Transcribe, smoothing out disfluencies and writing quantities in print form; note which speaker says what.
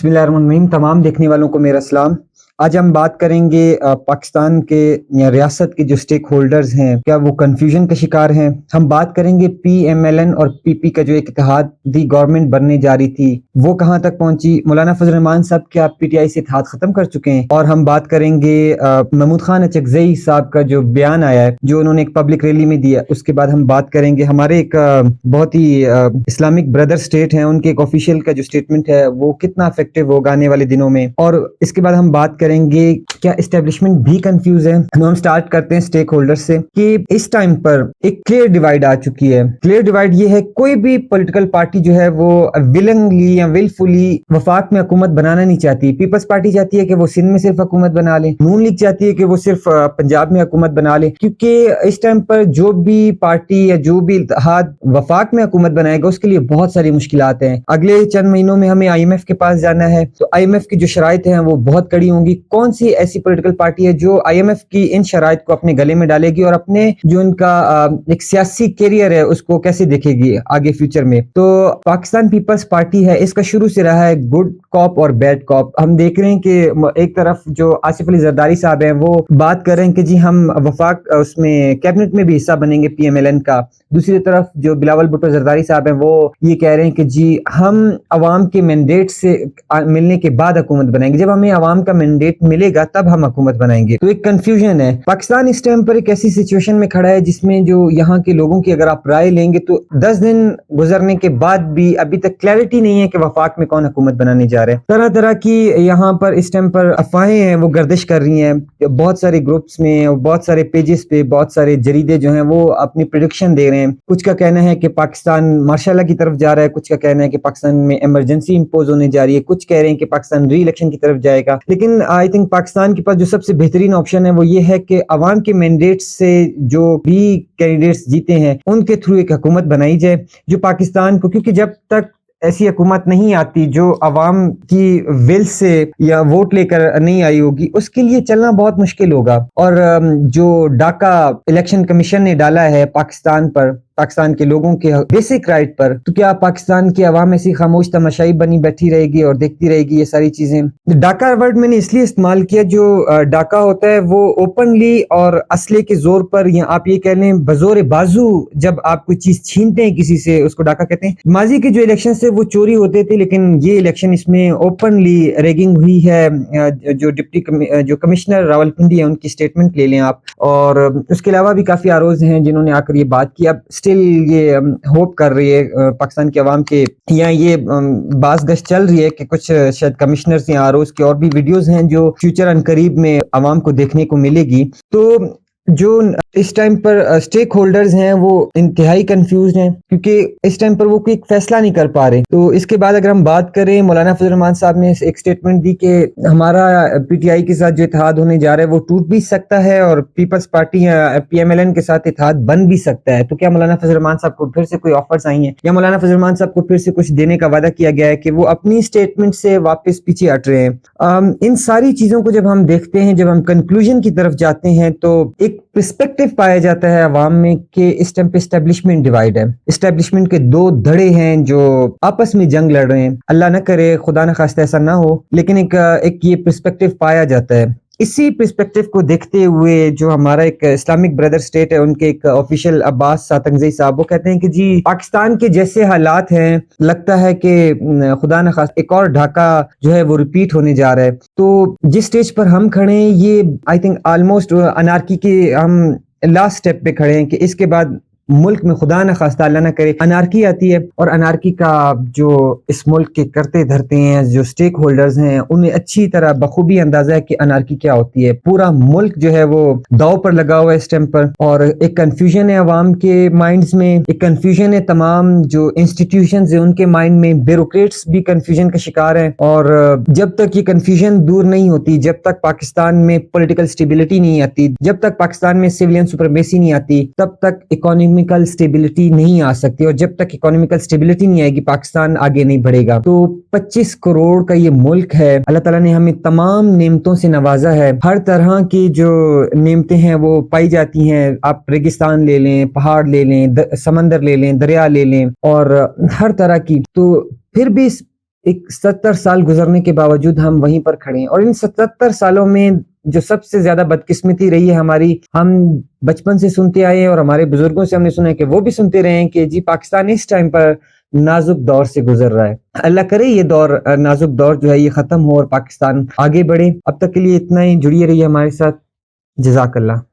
Speaker 1: بسم اللہ الرحمن الرحیم۔ تمام دیکھنے والوں کو میرا سلام۔ آج ہم بات کریں گے پاکستان کے یا ریاست کے جو سٹیک ہولڈرز ہیں کیا وہ کنفیوژن کا شکار ہیں۔ ہم بات کریں گے پی ایم ایل این اور پی پی کا جو ایک اتحادی گورنمنٹ بننے جا رہی تھی وہ کہاں تک پہنچی۔ مولانا فضل الرحمان صاحب کیا پی ٹی آئی سے اتحاد ختم کر چکے ہیں، اور ہم بات کریں گے محمود خان اچکزئی صاحب کا جو بیان آیا ہے جو انہوں نے ایک پبلک ریلی میں دیا۔ اس کے بعد ہم بات کریں گے ہمارے ایک بہت ہی اسلامک بردر سٹیٹ ہیں، ان کے ایک آفیشیل کا جو سٹیٹمنٹ ہے وہ کتنا افیکٹو ہوگا آنے والے دنوں میں، اور اس کے بعد ہم بات کریں گے کیا اسٹیبلشمنٹ بھی کنفیوز ہے۔ ہم سٹارٹ کرتے ہیں سٹیک ہولڈر سے کہ اس ٹائم پر ایک کلیئر ڈیوائیڈ آ چکی ہے۔ کلیئر ڈیوائیڈ یہ ہے کوئی بھی پولیٹیکل پارٹی جو ہے وہ ولنگلی یا ولفلی وفاق میں حکومت بنانا نہیں چاہتی۔ پیپلز پارٹی چاہتی ہے کہ وہ سندھ میں صرف حکومت بنا لے، نون لیگ چاہتی ہے کہ وہ صرف پنجاب میں حکومت بنا لے، کیونکہ اس ٹائم پر جو بھی پارٹی یا جو بھی اتحاد وفاق میں حکومت بنائے گا اس کے لیے بہت ساری مشکلات ہیں۔ اگلے چند مہینوں میں ہمیں آئی ایم ایف کے پاس جانا ہے، تو آئی ایم ایف کی جو شرائط ہیں وہ بہت کڑی ہوں گی۔ کون سی ایسی پولیٹیکل پارٹی ہے جو آئی ایم ایف کی ان شرائط کو اپنے گلے میں ڈالے گی اور اپنے جو ان کا ایک سیاسی کیریئر ہے اس کو کیسے دیکھے گی آگے فیوچر میں۔ تو پاکستان پیپلز پارٹی ہے، اس کا شروع سے رہا ہے گڈ کاپ اور بیڈ کاپ۔ ہم دیکھ رہے ہیں کہ ایک طرف جو آصف علی زرداری صاحب ہیں وہ بات کر رہے ہیں کہ جی ہم وفاق اس میں کیبنٹ میں بھی حصہ بنیں گے پی ایم ایل این کا، دوسری طرف جو بلاول بھٹو زرداری صاحب ہیں وہ یہ کہہ رہے ہیں کہ جی ہم عوام کے مینڈیٹ سے ملنے کے بعد حکومت بنائیں گے، جب ہمیں عوام کا مینڈیٹ ملے گا تب ہم حکومت بنائیں گے۔ تو ایک کنفیوژن ہے۔ پاکستان اس ٹائم پر ایک ایسی سچویشن میں کھڑا ہے جس میں جو یہاں کے لوگوں کی اگر آپ رائے لیں گے تو 10 دن گزرنے کے بعد بھی ابھی تک کلیئرٹی نہیں ہے کہ وفاق میں کون حکومت بنانے جا رہے ہیں۔ طرح طرح کی یہاں پر اس ٹائم پر افواہیں ہیں وہ گردش کر رہی ہیں، بہت سارے گروپس میں، بہت سارے پیجز پہ، بہت سارے جریدے جو ہیں وہ اپنی پریڈکشن دے رہے ہیں۔ کچھ کا کہنا ہے کہ پاکستان ماشاء اللہ کی طرف جا رہا ہے، کچھ کا کہنا ہے کہ پاکستان میں ایمرجنسی امپوز ہونے جا رہی ہے، کچھ کہہ رہے ہیں کہ پاکستان ری الیکشن کی طرف جائے گا۔ لیکن آئی تھنک پاکستان کے پاس جو سب سے بہترین آپشن ہے وہ یہ ہے کہ عوام کے مینڈیٹ سے جو بھی کینڈیڈیٹس جیتے ہیں ان کے تھرو ایک حکومت بنائی جائے جو پاکستان کو، کیونکہ جب تک ایسی حکومت نہیں آتی جو عوام کی ول سے یا ووٹ لے کر نہیں آئی ہوگی اس کے لیے چلنا بہت مشکل ہوگا۔ اور جو ڈاکا الیکشن کمیشن نے ڈالا ہے پاکستان پر، پاکستان کے لوگوں کے بیسک رائٹ پر، تو کیا پاکستان کی عوام ایسی خاموش تماشائی بنی بیٹھی رہے گی اور دیکھتی رہے گی یہ ساری چیزیں؟ ڈاکا ورڈ میں نے اس لیے استعمال کیا، جو ڈاکا ہوتا ہے وہ اوپنلی اور اسلحے کے زور پر، یا آپ یہ کہہ لیں بزور بازو جب آپ کوئی چیز چھینتے ہیں کسی سے اس کو ڈاکا کہتے ہیں۔ ماضی کے جو الیکشن سے وہ چوری ہوتے تھے، لیکن یہ الیکشن اس میں اوپنلی ریگنگ ہوئی ہے۔ جو ڈپٹی جو کمشنر راولپنڈی ہے ان کی سٹیٹمنٹ لے لیں آپ، اور اس کے علاوہ بھی کافی آروز ہیں جنہوں نے آ کر یہ بات کی۔ اب اسٹل یہ ہوپ کر رہی ہے پاکستان کے عوام کے، یا یہ باز گشت چل رہی ہے کہ کچھ شاید کمشنرز یا آروز کی اور بھی ویڈیوز ہیں جو فیوچر ان قریب میں عوام کو دیکھنے کو ملے گی۔ تو جو اس ٹائم پر سٹیک ہولڈرز ہیں وہ انتہائی کنفیوزڈ ہیں، کیونکہ اس ٹائم پر وہ کوئی فیصلہ نہیں کر پا رہے۔ تو اس کے بعد اگر ہم بات کریں، مولانا فضل الرحمان صاحب نے ایک سٹیٹمنٹ دی کہ ہمارا پی ٹی آئی کے ساتھ جو اتحاد ہونے جا رہا ہے وہ ٹوٹ بھی سکتا ہے، اور پیپلز پارٹی یا پی ایم ایل این کے ساتھ اتحاد بن بھی سکتا ہے۔ تو کیا مولانا فضل الرحمان صاحب کو پھر سے کوئی آفرز آئی ہیں، یا مولانا فضل الرحمان صاحب کو پھر سے کچھ دینے کا وعدہ کیا گیا ہے کہ وہ اپنی سٹیٹمنٹ سے واپس پیچھے ہٹ رہے ہیں؟ ان ساری چیزوں کو جب ہم دیکھتے ہیں، جب ہم کنکلوژن کی طرف جاتے ہیں، تو ایک پرسپیکٹو پایا جاتا ہے عوام میں کہ اس ٹائم پہ اسٹیبلشمنٹ ڈیوائیڈ ہے۔ اسٹیبلشمنٹ کے دو دھڑے ہیں جو آپس میں جنگ لڑ رہے ہیں۔ اللہ نہ کرے، خدا نہ خواستہ ایسا نہ ہو، لیکن ایک یہ پرسپیکٹو پایا جاتا ہے۔ اسی پرسپیکٹو کو دیکھتے ہوئے جو ہمارا ایک اسلامک بردر سٹیٹ ہے ان کے ایک آفیشیل عباس ساتنگزئی صاحب وہ کہتے ہیں کہ جی پاکستان کے جیسے حالات ہیں، لگتا ہے کہ خدا نہ خواستہ ایک اور ڈھاکہ جو ہے وہ ریپیٹ ہونے جا رہا ہے۔ تو جس سٹیج پر ہم کھڑے ہیں یہ آئی تھنک آلموسٹ انارکی کے ہم لاسٹ سٹیپ پہ کھڑے ہیں، کہ اس کے بعد ملک میں خدا نہ خواستہ اللہ نہ کرے انارکی آتی ہے، اور انارکی کا جو اس ملک کے کرتے دھرتے ہیں جو سٹیک ہولڈرز ہیں انہیں اچھی طرح بخوبی اندازہ ہے کہ انارکی کیا ہوتی ہے۔ پورا ملک جو ہے وہ داؤ پر لگا ہوا ہے اس ٹائم پر، اور ایک کنفیوژن ہے عوام کے مائنڈز میں، ایک کنفیوژن ہے تمام جو انسٹیٹیوشنز ہیں ان کے مائنڈ میں، بیوروکریٹس بھی کنفیوژن کا شکار ہیں۔ اور جب تک یہ کنفیوژن دور نہیں ہوتی، جب تک پاکستان میں پولیٹیکل سٹیبلٹی نہیں آتی، جب تک پاکستان میں سویلین سپرمیسی نہیں آتی، تب تک اکانومی سٹیبلٹی نہیں آ سکتی، اور جب تک اکانومیکل سٹیبلٹی نہیں آئے گی پاکستان آگے نہیں بڑھے گا۔ تو 25 کروڑ کا یہ ملک ہے، اللہ تعالیٰ نے ہمیں تمام نعمتوں سے نوازا ہے، ہر طرح کی جو نعمتیں ہیں وہ پائی جاتی ہیں۔ آپ ریگستان لے لیں، پہاڑ لے لیں، سمندر لے لیں، دریا لے لیں، اور ہر طرح کی، تو پھر بھی ایک 70 سال گزرنے کے باوجود ہم وہیں پر کھڑے ہیں، اور ان 77 سالوں میں جو سب سے زیادہ بدقسمتی رہی ہے ہماری، ہم بچپن سے سنتے آئے ہیں اور ہمارے بزرگوں سے ہم نے سنا ہے کہ وہ بھی سنتے رہے ہیں کہ جی پاکستان اس ٹائم پر نازک دور سے گزر رہا ہے۔ اللہ کرے یہ دور، نازک دور جو ہے یہ ختم ہو اور پاکستان آگے بڑھے۔ اب تک کے لیے اتنا ہی، جڑیے رہیے ہمارے ساتھ۔ جزاک اللہ۔